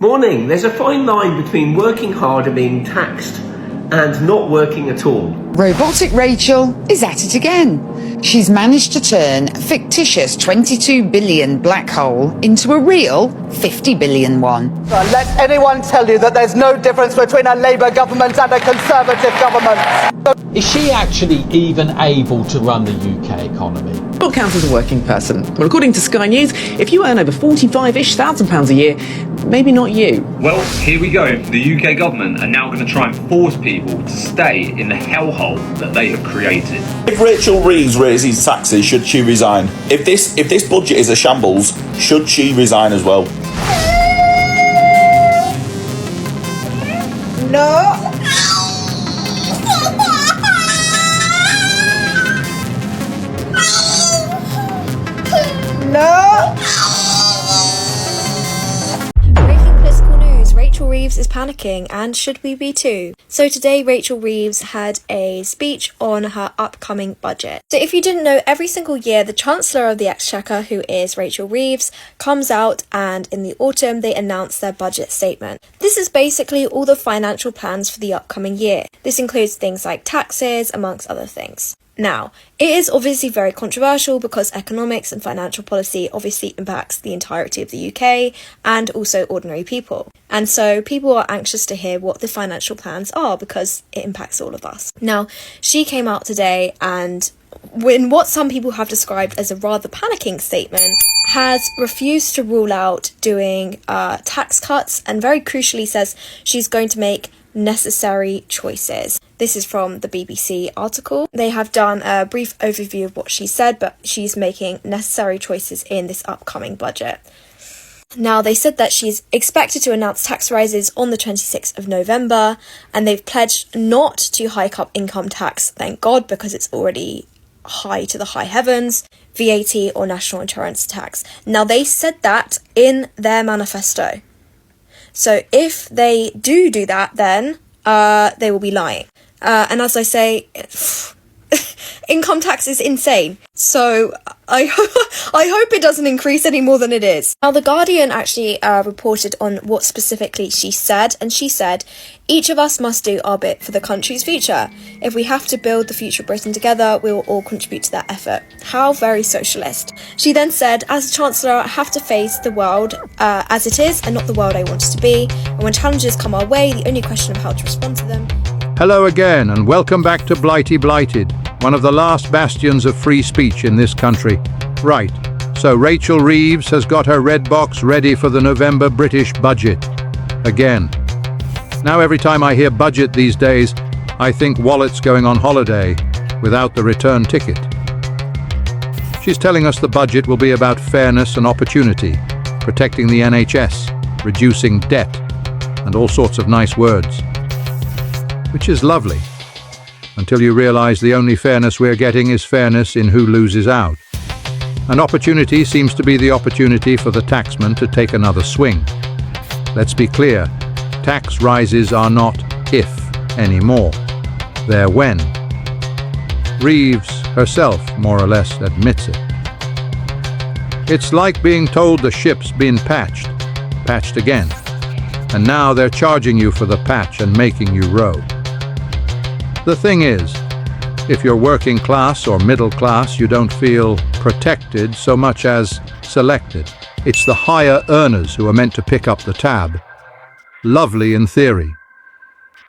Morning. There's a fine line between working hard and being taxed and not working at all. Robotic Rachel is at it again. She's managed to turn a fictitious 22 billion black hole into a real 50 billion one. Let anyone tell you that there's no difference between a Labour government and a Conservative government. Is she actually even able to run the UK economy? What counts as a working person? Well, according to Sky News, if you earn over £45,000 a year, maybe not you. Well, here we go. The UK government are now going to try and force people to stay in the hellhole that they have created. If Rachel Reeves raises taxes, should she resign? If this budget is a shambles, should she resign as well? No. No. Breaking political news, Rachel Reeves is panicking, and should we be too? So today Rachel Reeves had a speech on her upcoming budget. So if you didn't know, every single year the Chancellor of the Exchequer, who is Rachel Reeves, comes out and in the autumn they announce their budget statement. This is basically all the financial plans for the upcoming year. This includes things like taxes, amongst other things. Now, it is obviously very controversial because economics and financial policy obviously impacts the entirety of the UK and also ordinary people. And so people are anxious to hear what the financial plans are because it impacts all of us. Now, she came out today and in what some people have described as a rather panicking statement, has refused to rule out doing tax cuts and very crucially says she's going to make necessary choices. This is from the BBC article. They have done a brief overview of what she said, but she's making necessary choices in this upcoming budget. Now, they said that she's expected to announce tax rises on the 26th of November, and they've pledged not to hike up income tax, thank God, because it's already high to the high heavens, VAT or national insurance tax. Now, they said that in their manifesto. So if they do that, then they will be lying. And as I say, income tax is insane. So I hope it doesn't increase any more than it is. Now, The Guardian actually reported on what specifically she said. And she said, each of us must do our bit for the country's future. If we have to build the future of Britain together, we will all contribute to that effort. How very socialist. She then said, as a Chancellor, I have to face the world as it is and not the world I want it to be. And when challenges come our way, the only question of how to respond to them. Hello again and welcome back to Blighty Blighted, one of the last bastions of free speech in this country. Right, so Rachel Reeves has got her red box ready for the November British budget. Again. Now every time I hear budget these days, I think wallet's going on holiday without the return ticket. She's telling us the budget will be about fairness and opportunity, protecting the NHS, reducing debt, and all sorts of nice words. Which is lovely, until you realise the only fairness we're getting is fairness in who loses out. An opportunity seems to be the opportunity for the taxman to take another swing. Let's be clear, tax rises are not if anymore, they're when. Reeves herself more or less admits it. It's like being told the ship's been patched again, and now they're charging you for the patch and making you row. The thing is, if you're working class or middle class, you don't feel protected so much as selected. It's the higher earners who are meant to pick up the tab. Lovely in theory.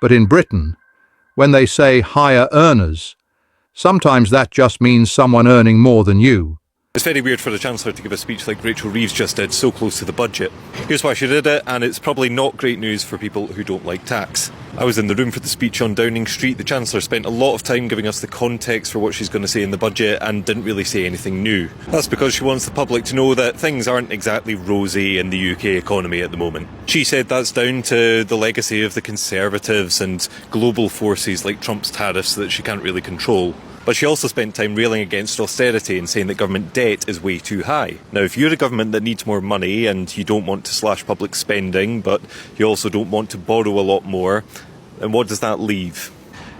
But in Britain, when they say higher earners, sometimes that just means someone earning more than you. It's very weird for the Chancellor to give a speech like Rachel Reeves just did, so close to the budget. Here's why she did it, and it's probably not great news for people who don't like tax. I was in the room for the speech on Downing Street. The Chancellor spent a lot of time giving us the context for what she's going to say in the budget and didn't really say anything new. That's because she wants the public to know that things aren't exactly rosy in the UK economy at the moment. She said that's down to the legacy of the Conservatives and global forces like Trump's tariffs that she can't really control. But she also spent time railing against austerity and saying that government debt is way too high. Now, if you're a government that needs more money and you don't want to slash public spending, but you also don't want to borrow a lot more, then what does that leave?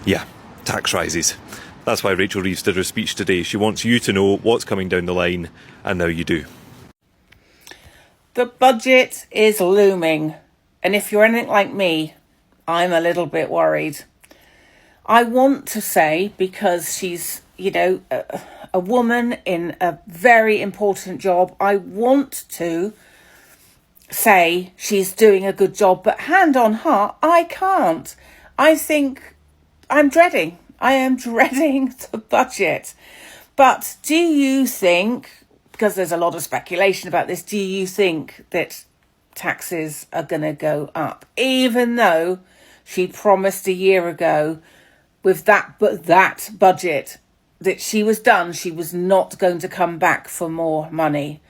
Yeah, tax rises. That's why Rachel Reeves did her speech today. She wants you to know what's coming down the line, and now you do. The budget is looming. And if you're anything like me, I'm a little bit worried. I want to say, because she's, a woman in a very important job, I want to say she's doing a good job, but hand on heart, I can't. I think I am dreading the budget. But do you think, because there's a lot of speculation about this, do you think that taxes are going to go up, even though she promised a year ago with that budget that she was done, she was not going to come back for more money?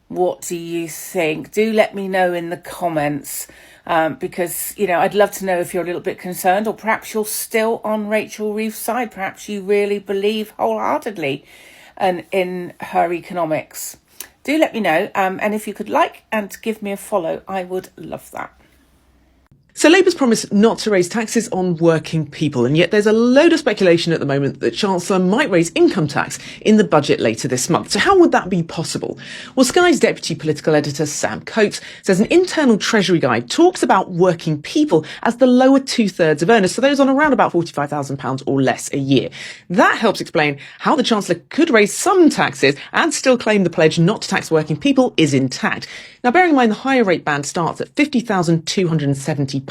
What do you think? Do let me know in the comments, because, I'd love to know if you're a little bit concerned, or perhaps you're still on Rachel Reeves' side. Perhaps you really believe wholeheartedly in her economics. Do let me know, and if you could like and give me a follow, I would love that. So Labour's promised not to raise taxes on working people, and yet there's a load of speculation at the moment that Chancellor might raise income tax in the budget later this month. So how would that be possible? Well, Sky's deputy political editor Sam Coates says an internal Treasury guide talks about working people as the lower two-thirds of earners, so those on around about £45,000 or less a year. That helps explain how the Chancellor could raise some taxes and still claim the pledge not to tax working people is intact. Now, bearing in mind the higher rate band starts at £50,270,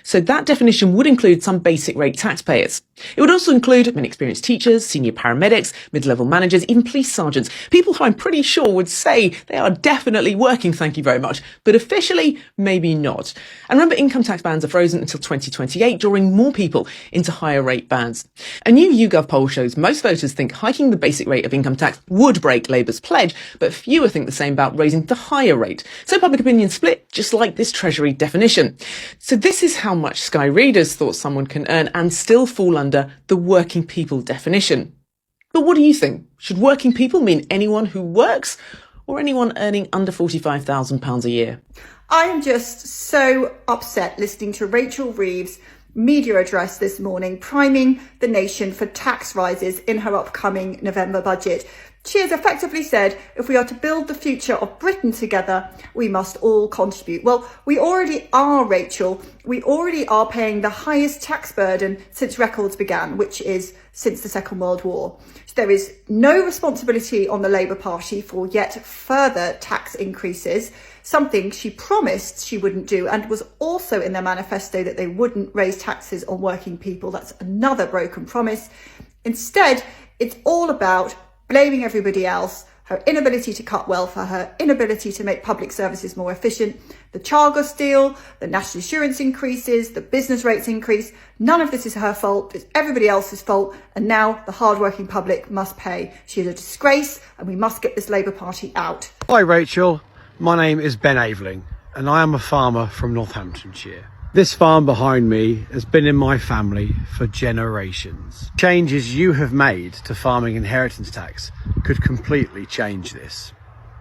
so that definition would include some basic rate taxpayers. It would also include inexperienced teachers, senior paramedics, mid-level managers, even police sergeants, people who I'm pretty sure would say they are definitely working, thank you very much, but officially, maybe not. And remember, income tax bands are frozen until 2028, drawing more people into higher rate bands. A new YouGov poll shows most voters think hiking the basic rate of income tax would break Labour's pledge, but fewer think the same about raising the higher rate. So public opinion split, just like this Treasury definition. So this is how much Sky readers thought someone can earn and still fall under the working people definition. But what do you think? Should working people mean anyone who works, or anyone earning under £45,000 a year? I am just so upset listening to Rachel Reeves' media address this morning, priming the nation for tax rises in her upcoming November budget. She has effectively said, if we are to build the future of Britain together, we must all contribute. Well, we already are, Rachel. We already are paying the highest tax burden since records began, which is since the Second World War. There is no responsibility on the Labour Party for yet further tax increases, something she promised she wouldn't do, and was also in their manifesto that they wouldn't raise taxes on working people. That's another broken promise. Instead, it's all about blaming everybody else, her inability to cut welfare, her inability to make public services more efficient, the Chargos deal, the national insurance increases, the business rates increase. None of this is her fault, it's everybody else's fault, and now the hard-working public must pay. She is a disgrace, and we must get this Labour Party out. Hi Rachel, my name is Ben Aveling, and I am a farmer from Northamptonshire. This farm behind me has been in my family for generations. Changes you have made to farming inheritance tax could completely change this.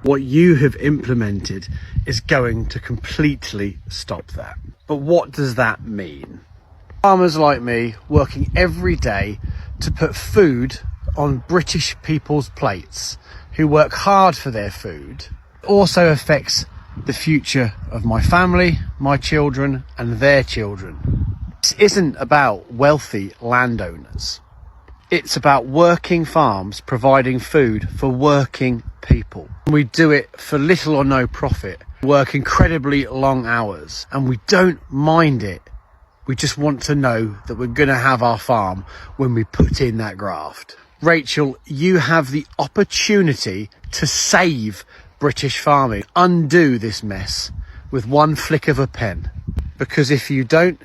What you have implemented is going to completely stop that. But what does that mean? Farmers like me working every day to put food on British people's plates, who work hard for their food, also affects the future of my family, my children and their children. This isn't about wealthy landowners. It's about working farms providing food for working people. We do it for little or no profit, work incredibly long hours, and we don't mind it. We just want to know that we're going to have our farm when we put in that graft. Rachel, you have the opportunity to save British farming. Undo this mess with one flick of a pen, because if you don't,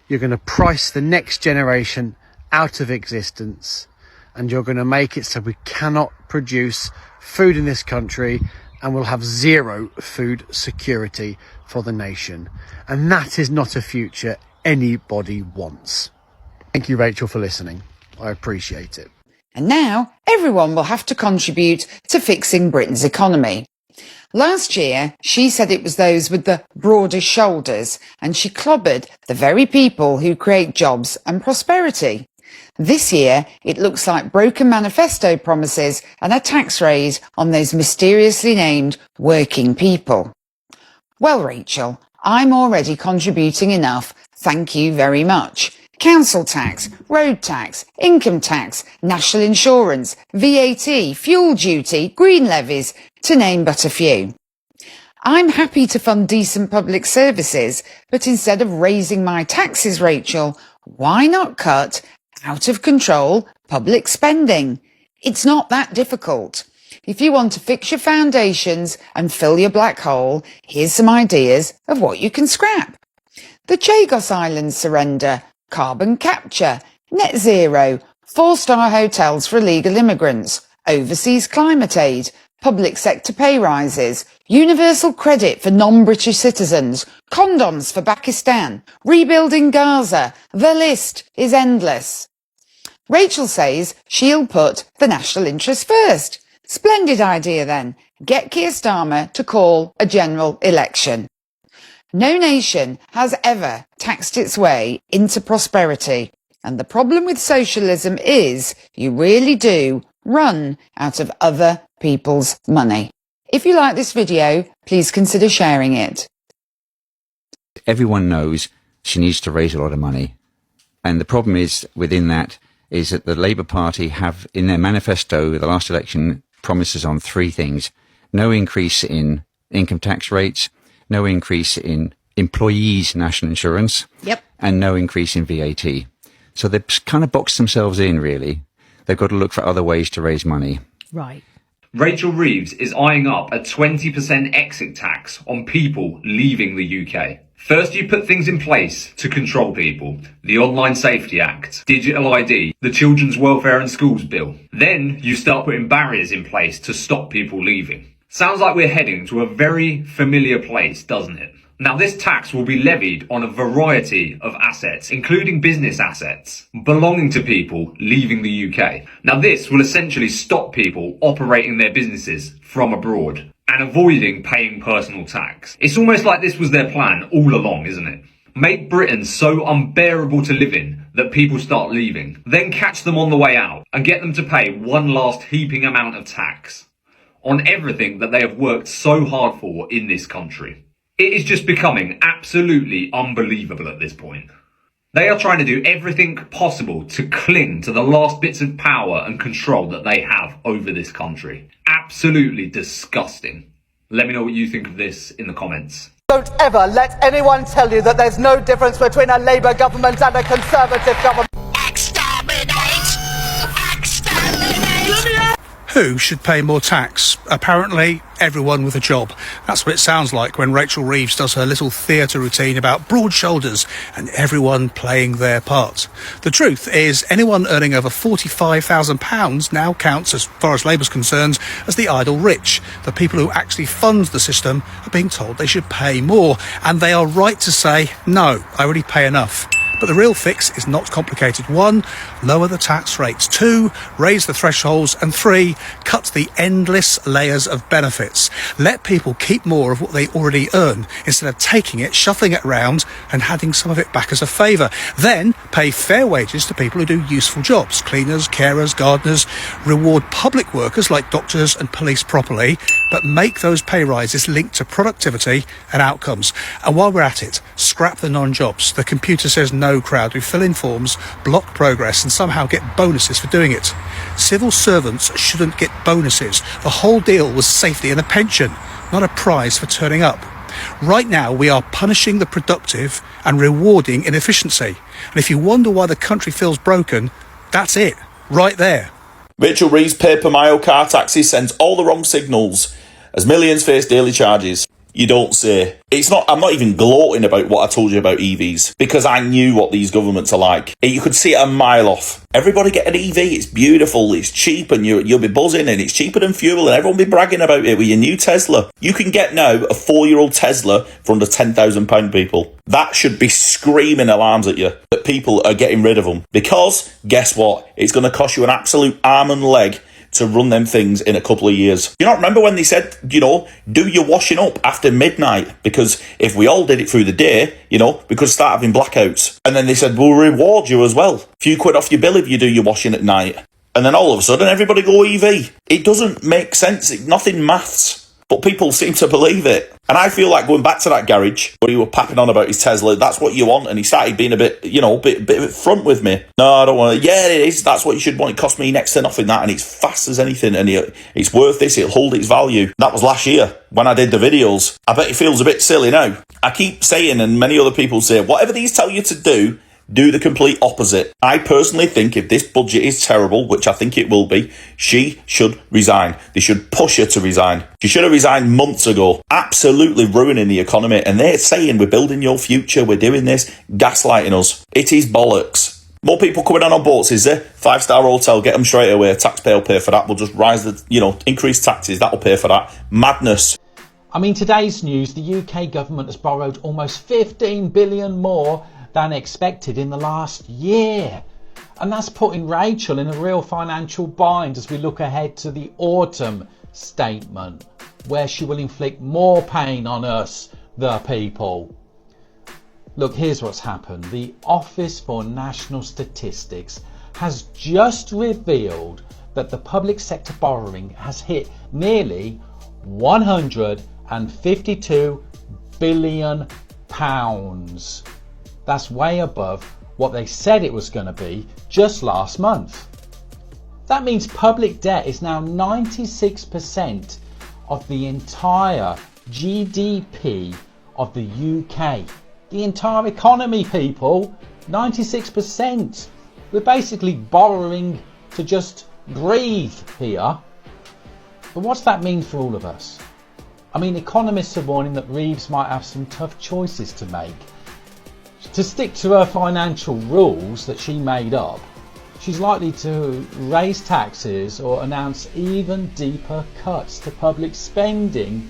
you're going to price the next generation out of existence, and you're going to make it so we cannot produce food in this country, and we'll have zero food security for the nation, and that is not a future anybody wants. Thank you, Rachel, for listening. I appreciate it. And now everyone will have to contribute to fixing Britain's economy. Last year, she said it was those with the broadest shoulders, and she clobbered the very people who create jobs and prosperity. This year, it looks like broken manifesto promises and a tax raise on those mysteriously named working people. Well, Rachel, I'm already contributing enough, thank you very much. Council tax, road tax, income tax, national insurance, VAT, fuel duty, green levies, to name but a few. I'm happy to fund decent public services, but instead of raising my taxes, Rachel, why not cut out of control public spending? It's not that difficult. If you want to fix your foundations and fill your black hole, here's some ideas of what you can scrap. The Chagos Islands surrender, carbon capture, net zero, 4-star hotels for illegal immigrants, overseas climate aid, public sector pay rises, universal credit for non-British citizens, condoms for Pakistan, rebuilding Gaza. The list is endless. Rachel says she'll put the national interest first. Splendid idea then. Get Keir Starmer to call a general election. No nation has ever taxed its way into prosperity. And the problem with socialism is you really do run out of other people's money. If you like this video, please consider sharing it. Everyone knows she needs to raise a lot of money. And the problem is within that is that the Labour Party have in their manifesto, the last election, promises on three things. No increase in income tax rates, no increase in employees' national insurance, and no increase in VAT. So they've kind of boxed themselves in, really. They've got to look for other ways to raise money. Right. Rachel Reeves is eyeing up a 20% exit tax on people leaving the UK. First, you put things in place to control people. The Online Safety Act, Digital ID, the Children's Welfare and Schools Bill. Then you start putting barriers in place to stop people leaving. Sounds like we're heading to a very familiar place, doesn't it? Now, this tax will be levied on a variety of assets, including business assets belonging to people leaving the UK. Now, this will essentially stop people operating their businesses from abroad and avoiding paying personal tax. It's almost like this was their plan all along, isn't it? Make Britain so unbearable to live in that people start leaving, then catch them on the way out and get them to pay one last heaping amount of tax on everything that they have worked so hard for in this country. It is just becoming absolutely unbelievable at this point. They are trying to do everything possible to cling to the last bits of power and control that they have over this country. Absolutely disgusting. Let me know what you think of this in the comments. Don't ever let anyone tell you that there's no difference between a Labour government and a Conservative government. Who should pay more tax? Apparently, everyone with a job. That's what it sounds like when Rachel Reeves does her little theatre routine about broad shoulders and everyone playing their part. The truth is, anyone earning over £45,000 now counts, as far as Labour's concerned, as the idle rich. The people who actually fund the system are being told they should pay more, and they are right to say, no, I already pay enough. But the real fix is not complicated. 1, lower the tax rates. 2, raise the thresholds. And 3, cut the endless layers of benefits. Let people keep more of what they already earn instead of taking it, shuffling it around and handing some of it back as a favour. Then pay fair wages to people who do useful jobs. Cleaners, carers, gardeners. Reward public workers like doctors and police properly, but make those pay rises linked to productivity and outcomes. And while we're at it, scrap the non-jobs. The computer says no crowd who fill in forms, block progress and somehow get bonuses for doing it. Civil servants shouldn't get bonuses. The whole deal was safety and a pension, not a prize for turning up. Right now we are punishing the productive and rewarding inefficiency. And if you wonder why the country feels broken, that's it, right there. Rachel Reeves' pay per mile car taxi sends all the wrong signals as millions face daily charges. You don't say. I'm not even gloating about what I told you about EVs, because I knew what these governments are like. You could see it a mile off. Everybody get an EV, it's beautiful, it's cheap, and you'll be buzzing, and it's cheaper than fuel, and everyone will be bragging about it with your new Tesla. You can get now a 4-year-old Tesla for under £10,000, people. That should be screaming alarms at you, that people are getting rid of them. Because, guess what? It's going to cost you an absolute arm and leg to run them things in a couple of years. You not remember when they said, do your washing up after midnight? Because if we all did it through the day, we could start having blackouts. And then they said, we'll reward you as well. A few quid off your bill if you do your washing at night. And then all of a sudden, everybody go EV. It doesn't make sense. Nothing maths. But people seem to believe it. And I feel like going back to that garage where he was papping on about his Tesla, that's what you want. And he started being a bit, bit front with me. No, I don't want to. Yeah, it is. That's what you should want. It cost me next to nothing, that. And it's fast as anything. And it's worth this. It'll hold its value. That was last year when I did the videos. I bet it feels a bit silly now. I keep saying, and many other people say, whatever these tell you to do the complete opposite. I personally think if this budget is terrible, which I think it will be, she should resign. They should push her to resign. She should have resigned months ago. Absolutely ruining the economy. And they're saying we're building your future, we're doing this, gaslighting us. It is bollocks. More people coming on boats, is there? 5-star hotel, get them straight away. Taxpayer will pay for that. We'll just increase taxes. That'll pay for that. Madness. I mean, today's news, the UK government has borrowed almost 15 billion more than expected in the last year. And that's putting Rachel in a real financial bind as we look ahead to the autumn statement, where she will inflict more pain on us, the people. Look, here's what's happened. The Office for National Statistics has just revealed that the public sector borrowing has hit nearly £152 billion. That's way above what they said it was going to be just last month. That means public debt is now 96% of the entire GDP of the UK. The entire economy, people, 96%. We're basically borrowing to just breathe here. But what's that mean for all of us? I mean, economists are warning that Reeves might have some tough choices to make. To stick to her financial rules that she made up, she's likely to raise taxes or announce even deeper cuts to public spending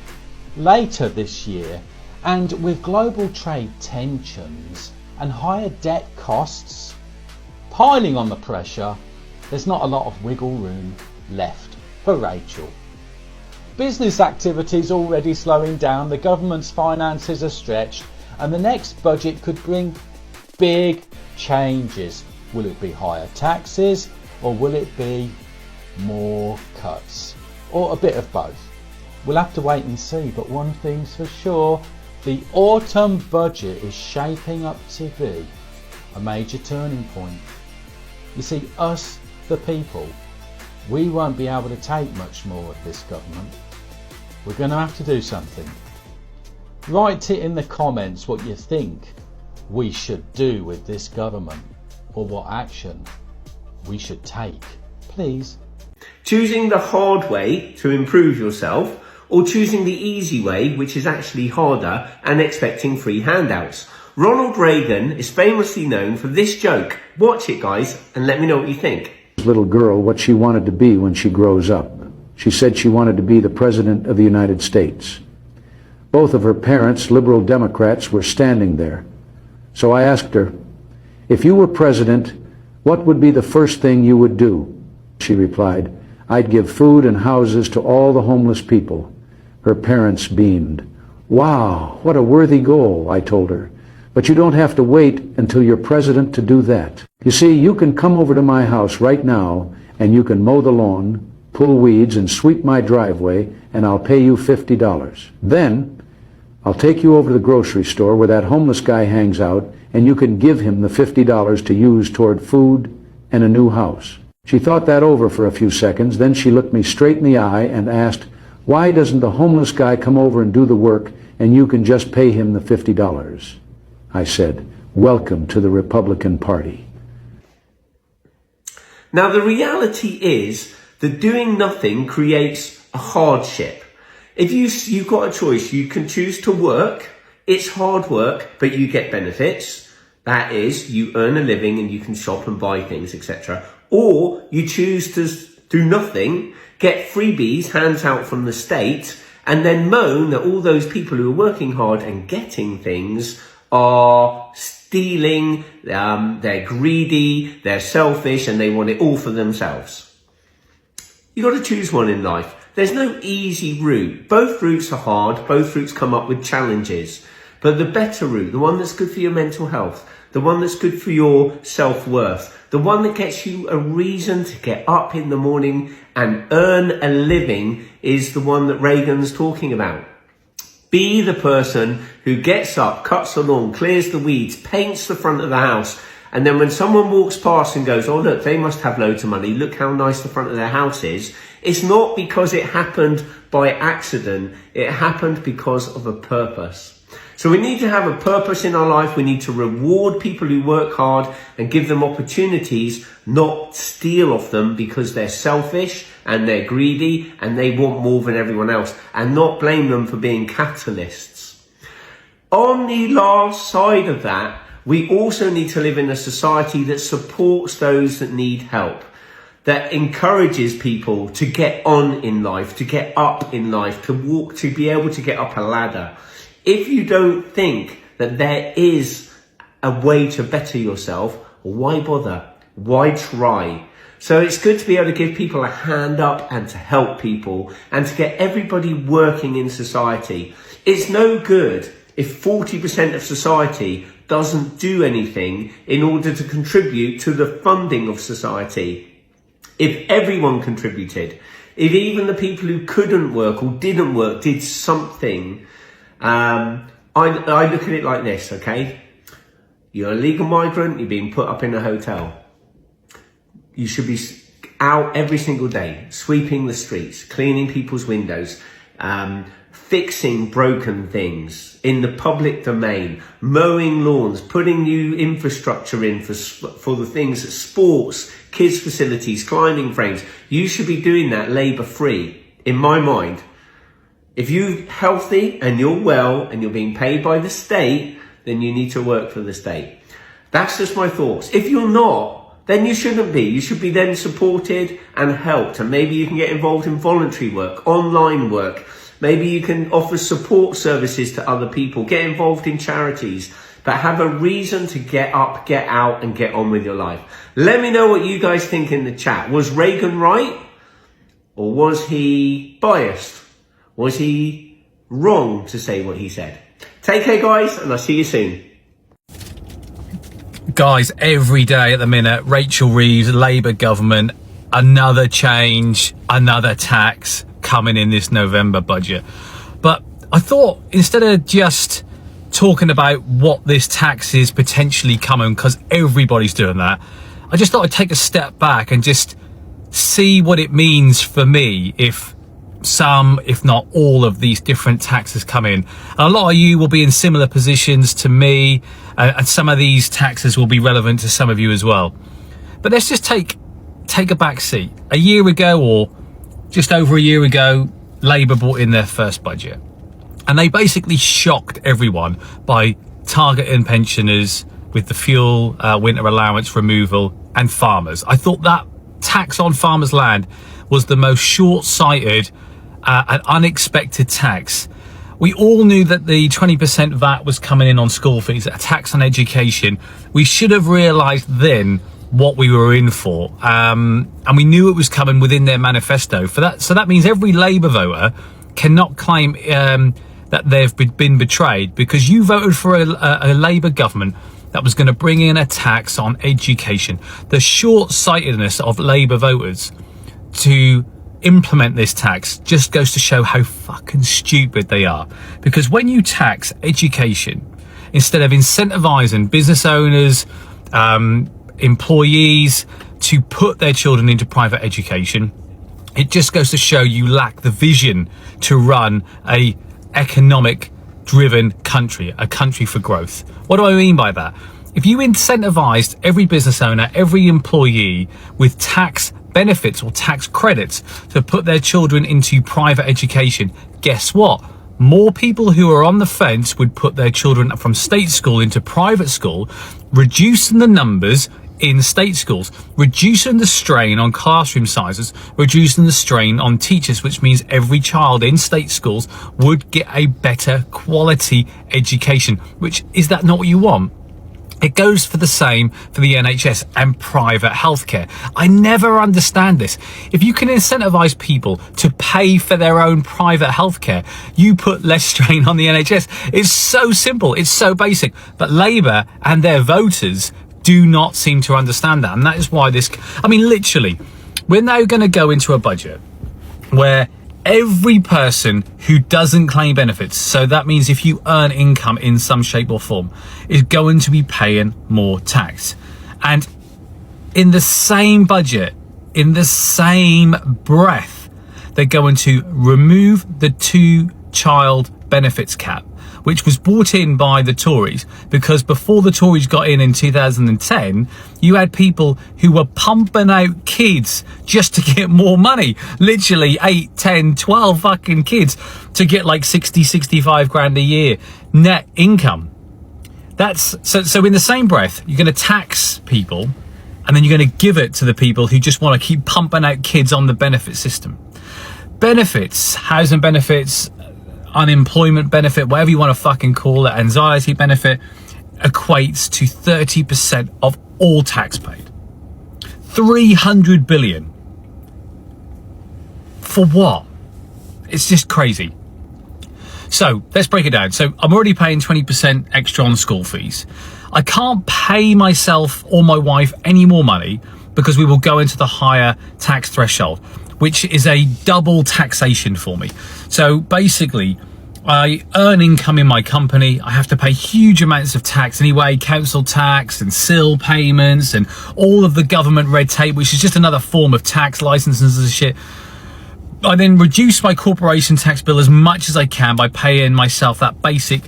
later this year. And with global trade tensions and higher debt costs piling on the pressure, there's not a lot of wiggle room left for Rachel. Business activity's already slowing down, the government's finances are stretched, and the next budget could bring big changes. Will it be higher taxes, or will it be more cuts, or a bit of both? We'll have to wait and see, but one thing's for sure, the autumn budget is shaping up to be a major turning point. You see, us, the people, we won't be able to take much more of this government. We're going to have to do something. Write it in the comments what you think we should do with this government, or what action we should take, please. Choosing the hard way to improve yourself, or choosing the easy way, which is actually harder, and expecting free handouts. Ronald Reagan is famously known for this joke. Watch it, guys, and let me know what you think. Little girl what she wanted to be when she grows up. She said she wanted to be the President of the United States. Both of her parents, liberal Democrats, were standing there. So I asked her, if you were president, what would be the first thing you would do? She replied, I'd give food and houses to all the homeless people. Her parents beamed. Wow, what a worthy goal, I told her. But you don't have to wait until you're president to do that. You see, you can come over to my house right now and you can mow the lawn, pull weeds, and sweep my driveway, and I'll pay you $50. Then I'll take you over to the grocery store where that homeless guy hangs out, and you can give him the $50 to use toward food and a new house. She thought that over for a few seconds, then she looked me straight in the eye and asked, why doesn't the homeless guy come over and do the work and you can just pay him the $50? I said, welcome to the Republican Party. Now the reality is that doing nothing creates a hardship. If you've got a choice, you can choose to work. It's hard work, but you get benefits. That is, you earn a living and you can shop and buy things, etc. Or you choose to do nothing, get freebies, hands out from the state, and then moan that all those people who are working hard and getting things are stealing, they're greedy, they're selfish, and they want it all for themselves. You've got to choose one in life. There's no easy route. Both routes are hard. Both routes come up with challenges. But the better route, the one that's good for your mental health, the one that's good for your self-worth, the one that gets you a reason to get up in the morning and earn a living, is the one that Reagan's talking about. Be the person who gets up, cuts the lawn, clears the weeds, paints the front of the house, and then when someone walks past and goes, oh look, they must have loads of money, look how nice the front of their house is, it's not because it happened by accident, it happened because of a purpose. So we need to have a purpose in our life. We need to reward people who work hard and give them opportunities, not steal off them because they're selfish and they're greedy and they want more than everyone else, and not blame them for being capitalists. On the last side of that, we also need to live in a society that supports those that need help, that encourages people to get on in life, to get up in life, to walk, to be able to get up a ladder. If you don't think that there is a way to better yourself, why bother? Why try? So it's good to be able to give people a hand up and to help people and to get everybody working in society. It's no good if 40% of society doesn't do anything in order to contribute to the funding of society. If everyone contributed, if even the people who couldn't work or didn't work did something, I look at it like this, okay? You're a legal migrant, you're being put up in a hotel. You should be out every single day, sweeping the streets, cleaning people's windows, fixing broken things in the public domain, mowing lawns, putting new infrastructure in for the things, sports, kids facilities, climbing frames. You should be doing that labour free, in my mind. If you're healthy and you're well and you're being paid by the state, then you need to work for the state. That's just my thoughts. If you're not, then you shouldn't be. You should be then supported and helped. And maybe you can get involved in voluntary work, online work. Maybe you can offer support services to other people, get involved in charities, but have a reason to get up, get out and get on with your life. Let me know what you guys think in the chat. Was Reagan right? Or was he biased? Was he wrong to say what he said? Take care, guys, and I'll see you soon. Guys, every day at the minute, Rachel Reeves, Labour government, another change, another tax coming in this November budget. But I thought instead of just talking about what this tax is potentially coming, because everybody's doing that, I just thought I'd take a step back and just see what it means for me if some, if not all of these different taxes come in. And a lot of you will be in similar positions to me, and some of these taxes will be relevant to some of you as well. But let's just take a back seat. A year ago, or just over a year ago, Labour brought in their first budget, and they basically shocked everyone by targeting pensioners with the fuel winter allowance removal and farmers. I thought that tax on farmers' land was the most short-sighted an unexpected tax. We all knew that the 20% VAT was coming in on school fees, a tax on education. We should have realised then what we were in for, and we knew it was coming within their manifesto. For that, so that means every Labour voter cannot claim that they've been betrayed, because you voted for a Labour government that was going to bring in a tax on education. The short-sightedness of Labour voters to implement this tax just goes to show how fucking stupid they are. Because when you tax education, instead of incentivizing business owners, employees to put their children into private education, it just goes to show you lack the vision to run a economic driven country, a country for growth. What do I mean by that? If you incentivized every business owner, every employee with tax benefits or tax credits to put their children into private education, guess what? More people who are on the fence would put their children from state school into private school, reducing the numbers in state schools, reducing the strain on classroom sizes, reducing the strain on teachers, which means every child in state schools would get a better quality education. Which, is that not what you want? It goes for the same for the NHS and private healthcare. I never understand this. If you can incentivize people to pay for their own private healthcare, you put less strain on the NHS. It's so simple. It's so basic. But Labour and their voters do not seem to understand that. And that is why literally, we're now going to go into a budget where every person who doesn't claim benefits, so that means if you earn income in some shape or form, is going to be paying more tax. And in the same budget, in the same breath, they're going to remove the 2-child benefits cap, which was brought in by the Tories, because before the Tories got in 2010, you had people who were pumping out kids just to get more money. Literally 8, 10, 12 fucking kids to get like 60, 65 grand a year net income. That's so in the same breath, you're going to tax people and then you're going to give it to the people who just want to keep pumping out kids on the benefit system. Benefits, housing benefits, unemployment benefit, whatever you want to fucking call it, anxiety benefit, equates to 30% of all tax paid. 300 billion. For what? It's just crazy. So let's break it down. So I'm already paying 20% extra on school fees. I can't pay myself or my wife any more money because we will go into the higher tax threshold, which is a double taxation for me. So basically, I earn income in my company. I have to pay huge amounts of tax anyway, council tax and SIL payments and all of the government red tape, which is just another form of tax, licenses and shit. I then reduce my corporation tax bill as much as I can by paying myself that basic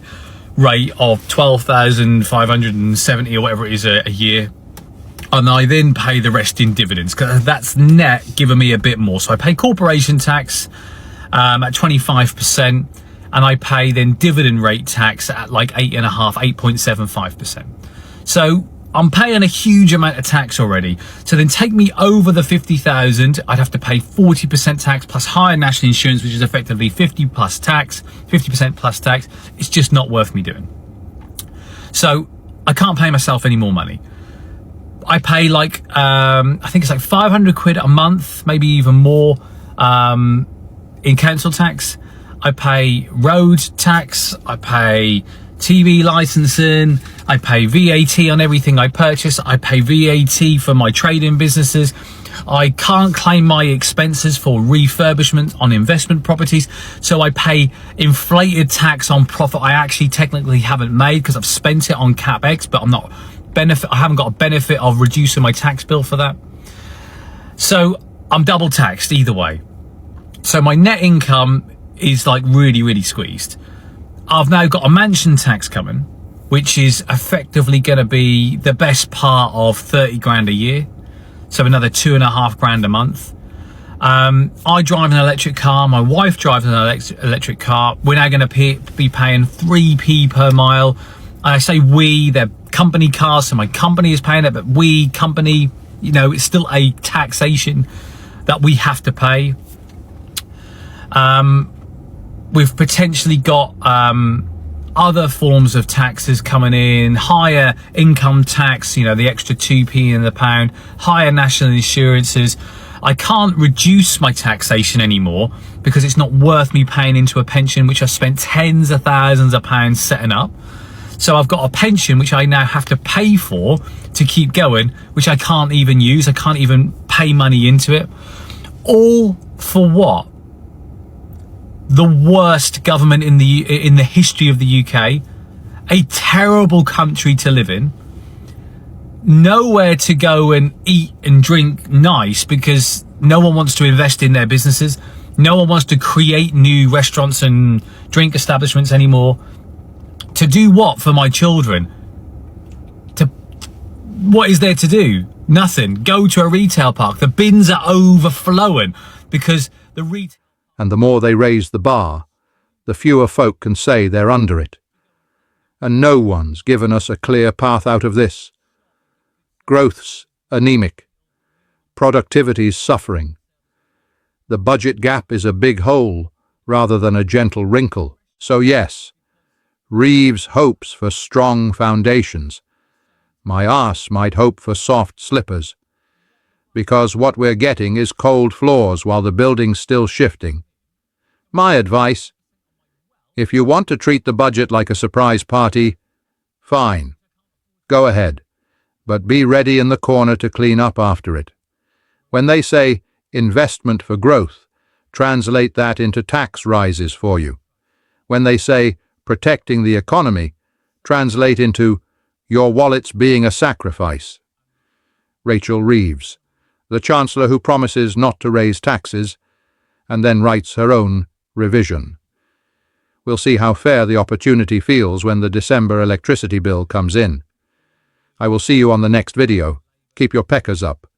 rate of 12,570 or whatever it is a year. And I then pay the rest in dividends, because that's net giving me a bit more. So I pay corporation tax at 25%, and I pay then dividend rate tax at like 8.75%. So I'm paying a huge amount of tax already. So then take me over the 50,000, I'd have to pay 40% tax plus higher national insurance, which is effectively 50% plus tax. It's just not worth me doing. So I can't pay myself any more money. I pay like, I think it's like 500 quid a month, maybe even more, in council tax. I pay road tax, I pay TV licensing, I pay VAT on everything I purchase, I pay VAT for my trading businesses. I can't claim my expenses for refurbishment on investment properties, so I pay inflated tax on profit I actually technically haven't made because I've spent it on CapEx, but I haven't got a benefit of reducing my tax bill for that. So I'm double taxed either way. So my net income is like really, really squeezed. I've now got a mansion tax coming, which is effectively going to be the best part of 30 grand a year. So another 2.5 grand a month. I drive an electric car. My wife drives an electric car. We're now going to be paying 3p per mile. I say we, they're company cars, so my company is paying it, but we, company, it's still a taxation that we have to pay. We've potentially got other forms of taxes coming in, higher income tax, the extra 2p in the pound, higher national insurances. I can't reduce my taxation anymore because it's not worth me paying into a pension, which I've spent tens of thousands of pounds setting up. So I've got a pension which I now have to pay for to keep going, which I can't even use. I can't even pay money into it. All for what? The worst government in the history of the UK, a terrible country to live in, nowhere to go and eat and drink nice because no one wants to invest in their businesses. No one wants to create new restaurants and drink establishments anymore. To do what for my children? What is there to do? Nothing. Go to a retail park. The bins are overflowing because and the more they raise the bar, the fewer folk can say they're under it. And no one's given us a clear path out of this. Growth's anemic. Productivity's suffering. The budget gap is a big hole rather than a gentle wrinkle. So yes, Reeves hopes for strong foundations, My arse might hope for soft slippers. Because what we're getting is cold floors while the building's still shifting. My advice: if you want to treat the budget like a surprise party, fine. Go ahead. But be ready in the corner to clean up after it. When they say investment for growth, translate that into tax rises for you. When they say protecting the economy, translate into your wallets being a sacrifice. Rachel Reeves, the Chancellor who promises not to raise taxes and then writes her own revision. We'll see how fair the opportunity feels when the December electricity bill comes in. I will see you on the next video. Keep your peckers up.